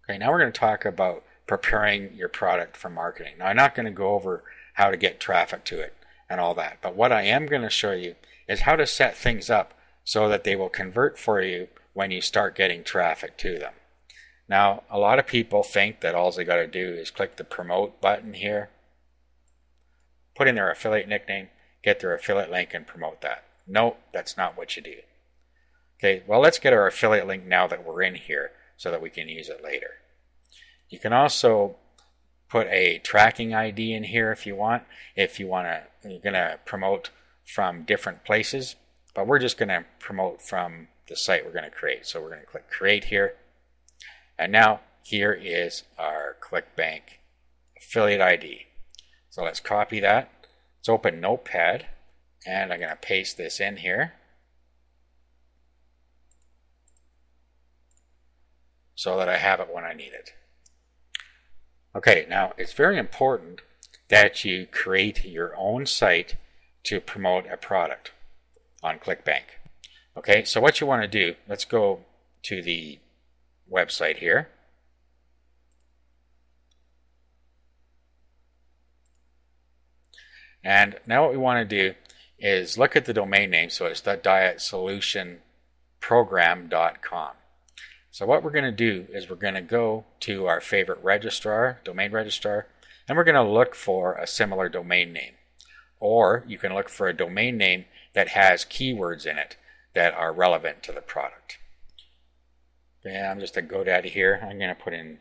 Okay, now we're going to talk about preparing your product for marketing. Now, I'm not going to go over how to get traffic to it and all that, but what I am going to show you is how to set things up so that they will convert for you when you start getting traffic to them. Now, a lot of people think that all they got to do is click the promote button here, put in their affiliate nickname, get their affiliate link, and promote that. No, that's not what you do. Okay, well, let's get our affiliate link now that we're in here so that we can use it later. You can also put a tracking ID in here if you want. If you want to, you're going to promote from different places, but we're just going to promote from the site we're going to create. So we're going to click create here. And now here is our ClickBank affiliate ID. So let's copy that. Let's open Notepad, and I'm going to paste this in here so that I have it when I need it. Okay, now it's very important that you create your own site to promote a product on ClickBank. Okay, so what you want to do, let's go to the website here. And now what we want to do is look at the domain name. So it's dietsolutionprogram.com. So what we're going to do is we're going to go to our favorite registrar, domain registrar, and we're going to look for a similar domain name. Or you can look for a domain name that has keywords in it that are relevant to the product. Okay, I'm just a GoDaddy here. I'm going to put in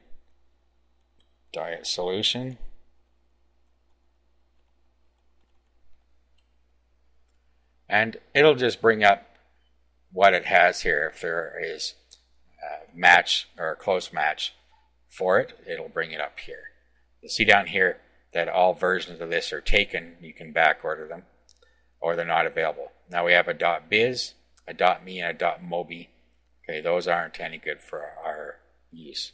Diet Solution. And it'll just bring up what it has here. If there is a match or a close match for it, it'll bring it up here. You see down here that all versions of this are taken. You can back order them, or they're not available. Now we have a .biz, a .me, and a .mobi. Okay, those aren't any good for our use.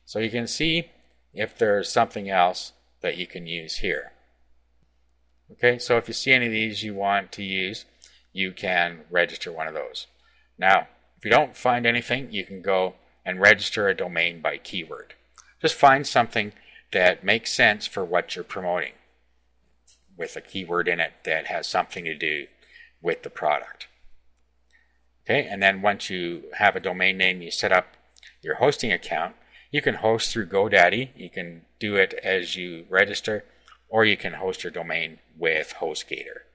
So you can see if there's something else that you can use here. Okay, so if you see any of these you want to use, you can register one of those. Now, if you don't find anything, you can go and register a domain by keyword. Just find something that makes sense for what you're promoting with a keyword in it that has something to do with the product. Okay, and then once you have a domain name, you set up your hosting account. You can host through GoDaddy. You can do it as you register, or you can host your domain with HostGator.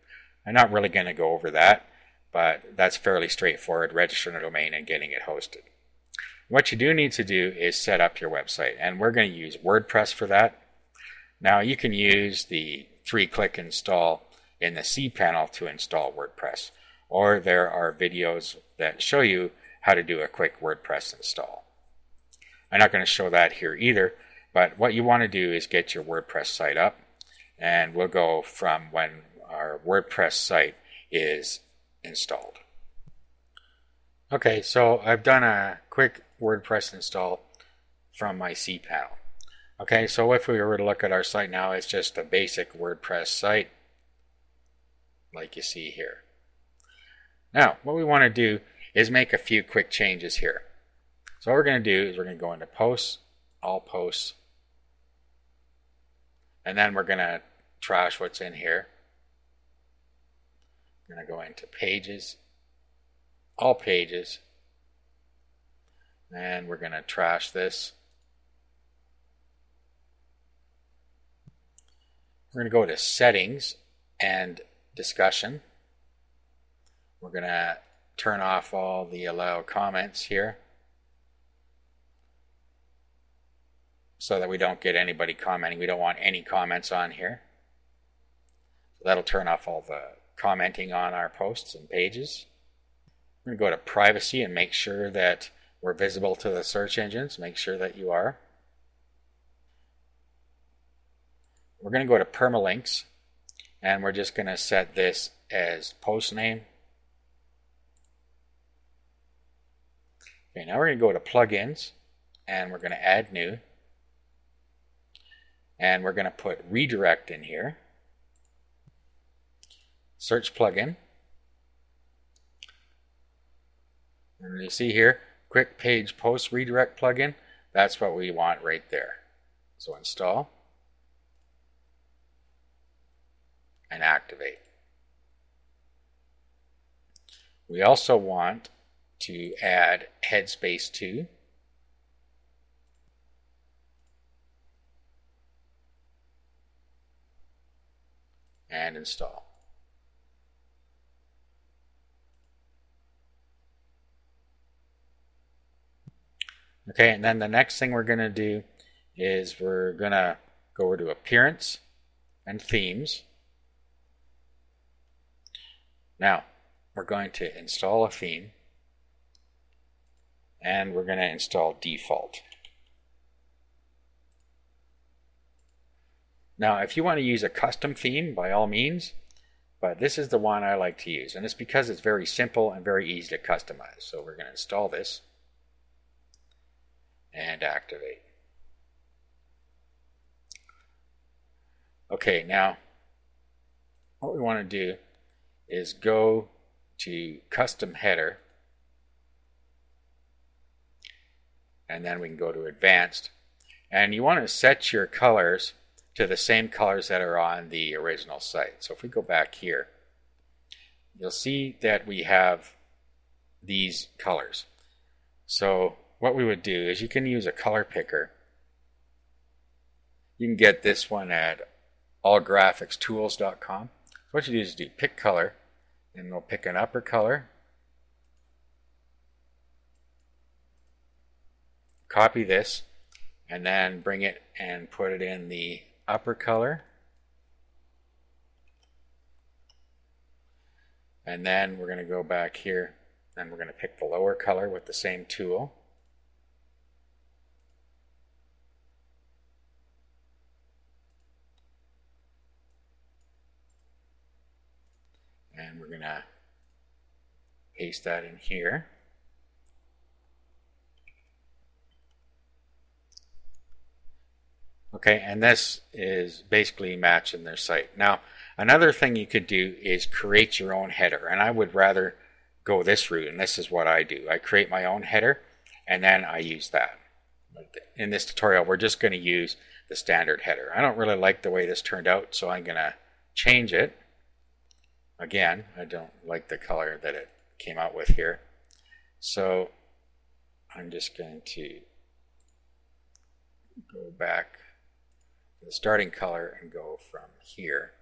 I'm not really going to go over that, but that's fairly straightforward, registering a domain and getting it hosted. What you do need to do is set up your website, and we're going to use WordPress for that. Now you can use the 3-click install in the cPanel to install WordPress, or there are videos that show you how to do a quick WordPress install. I'm not going to show that here either, but what you want to do is get your WordPress site up, and we'll go from when our WordPress site is installed. Okay, so I've done a quick WordPress install from my cPanel. Okay, so if we were to look at our site now, it's just a basic WordPress site like you see here. Now, what we want to do is make a few quick changes here. So what we're going to do is we're going to go into Posts, All Posts, and then we're going to trash what's in here. We're going to go into Pages, All Pages, and we're going to trash this. We're going to go to Settings and Discussion. We're going to turn off all the allow comments here so that we don't get anybody commenting. We don't want any comments on here. So that'll turn off all the commenting on our posts and pages. We're going to go to Privacy and make sure that we're visible to the search engines. Make sure that you are. We're going to go to Permalinks, and we're just going to set this as post name. Okay, now we're going to go to Plugins, and we're going to add new. And we're going to put redirect in here. Search plugin. And you see here, Quick Page Post Redirect plugin. That's what we want right there. So install and activate. We also want to add Headspace 2. And install. Okay, and then the next thing we're going to do is we're going to go over to Appearance and Themes. Now, we're going to install a theme, and we're going to install Default. Now, if you want to use a custom theme, by all means, but this is the one I like to use, and it's because it's very simple and very easy to customize. So we're going to install this and activate. Okay, now what we want to do is go to Custom Header, and then we can go to Advanced, and you want to set your colors to the same colors that are on the original site. So if we go back here, you'll see that we have these colors. So what we would do is you can use a color picker. You can get this one at allgraphicstools.com. So what you do is pick color, and we'll pick an upper color, copy this, and then bring it and put it in the upper color, and then we're going to go back here and we're going to pick the lower color with the same tool, and we're going to paste that in here. Okay, and this is basically matching their site. Now, another thing you could do is create your own header, and I would rather go this route, and this is what I do. I create my own header, and then I use that. In this tutorial, we're just going to use the standard header. I don't really like the way this turned out, so I'm going to change it. Again, I don't like the color that it came out with here. So I'm just going to go back the starting color and go from here.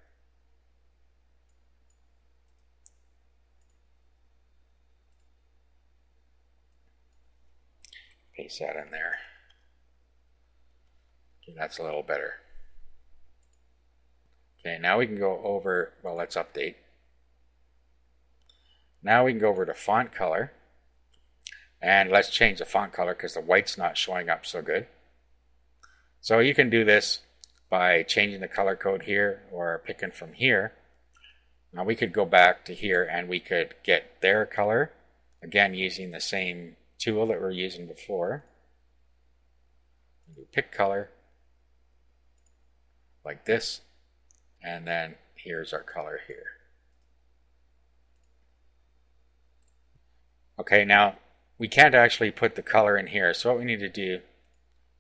Paste that in there. Okay, that's a little better. Okay, now we can go over, well, let's update. Now we can go over to font color, and let's change the font color because the white's not showing up so good. So you can do this by changing the color code here or picking from here. Now we could go back to here and we could get their color, again using the same tool that we're using before. Pick color like this, and then here's our color here. Okay, now we can't actually put the color in here, so what we need to do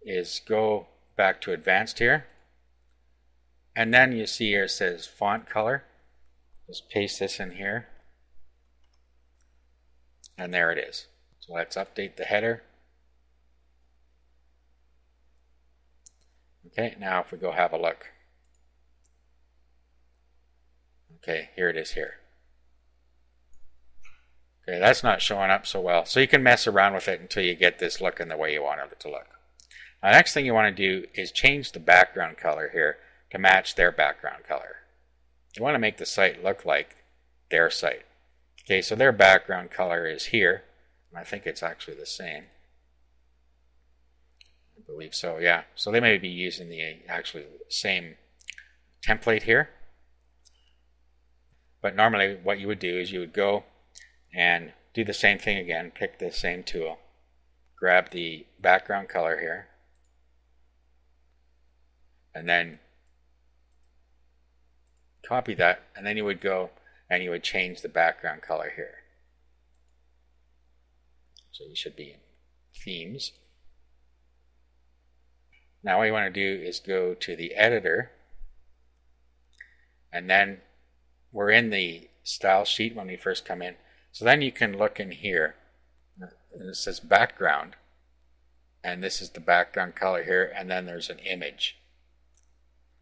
is go back to Advanced here, and then you see here it says font color. Just paste this in here, and there it is. So let's update the header. Okay, now if we go have a look. Okay, here it is here. Okay, that's not showing up so well. So you can mess around with it until you get this looking the way you want it to look. Now, the next thing you want to do is change the background color here to match their background color. You want to make the site look like their site. Okay, so their background color is here, and I think it's actually the same. I believe so, yeah. So they may be using the actually same template here. But normally what you would do is you would go and do the same thing again, pick the same tool, grab the background color here, and then copy that, and then you would go and you would change the background color here. So you should be in Themes, Now what you want to do is go to the editor, and then we're in the style sheet when we first come in. So then you can look in here, and it says background, and this is the background color here, and then there's an image.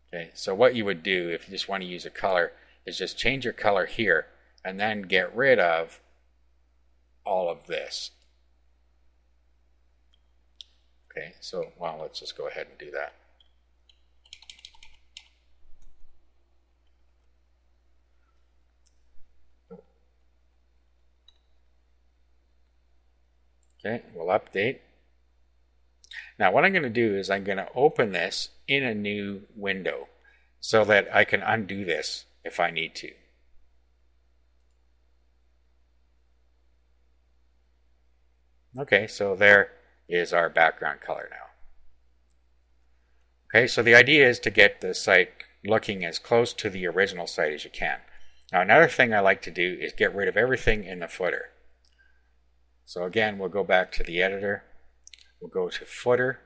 Okay, so what you would do if you just want to use a color is just change your color here, and then get rid of all of this. Okay, so well, let's just go ahead and do that. Okay, we'll update. Now what I'm going to do is I'm going to open this in a new window so that I can undo this if I need to. Okay, so there is our background color now. Okay, so the idea is to get the site looking as close to the original site as you can. Now another thing I like to do is get rid of everything in the footer. So again, we'll go back to the editor. We'll go to footer.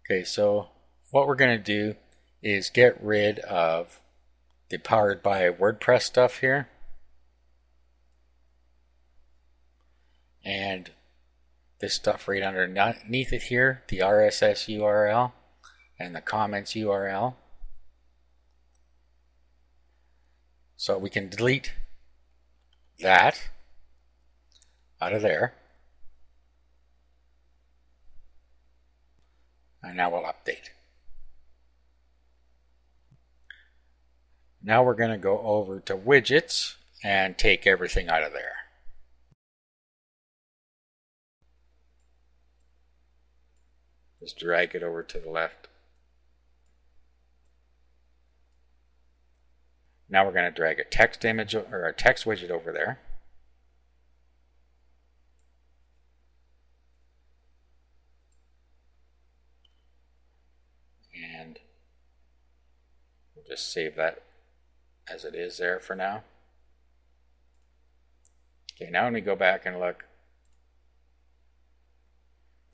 Okay, so what we're going to do is get rid of the Powered by WordPress stuff here. And this stuff right underneath it here, the RSS URL and the comments URL. So we can delete that out of there. And now we'll update. Now we're going to go over to widgets and take everything out of there. Just drag it over to the left. Now we're going to drag a text image or a text widget over there. And we'll just save that as it is there for now. Okay, now when we go back and look,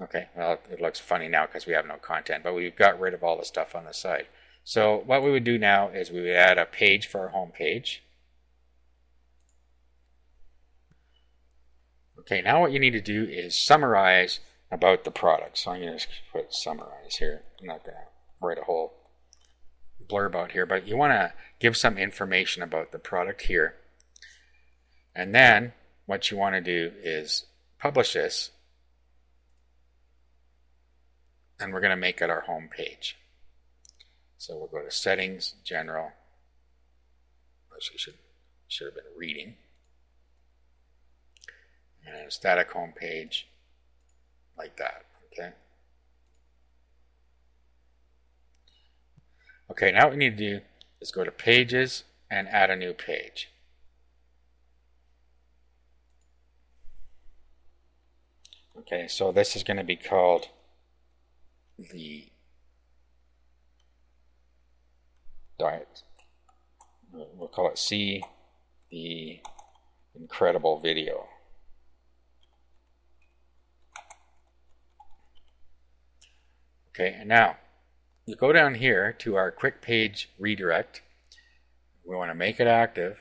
okay, well, it looks funny now because we have no content, but we've got rid of all the stuff on the side. So what we would do now is we would add a page for our home page. Okay, now what you need to do is summarize about the product. So I'm going to put summarize here. I'm not going to write a whole blurb out here, but you want to give some information about the product here. And then what you want to do is publish this, and we're going to make it our home page. So we'll go to Settings, General. Actually, should have been Reading. And a static home page, like that. Okay. Okay, now what we need to do is go to Pages and add a new page. Okay, so this is going to be called the diet. We'll call it See the Incredible Video. Okay, and now you go down here to our quick page redirect. We want to make it active,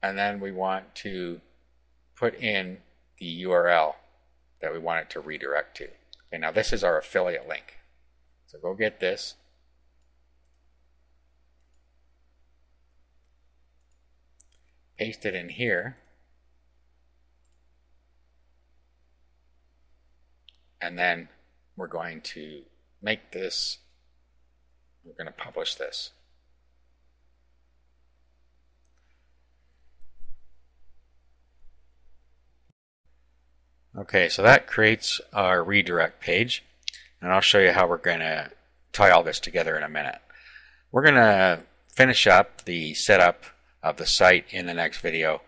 and then we want to put in the URL that we want it to redirect to. Okay, now this is our affiliate link. So go get this. Paste it in here. And then we're going to make this, we're going to publish this. Okay, so that creates our redirect page, and I'll show you how we're going to tie all this together in a minute. We're going to finish up the setup of the site in the next video,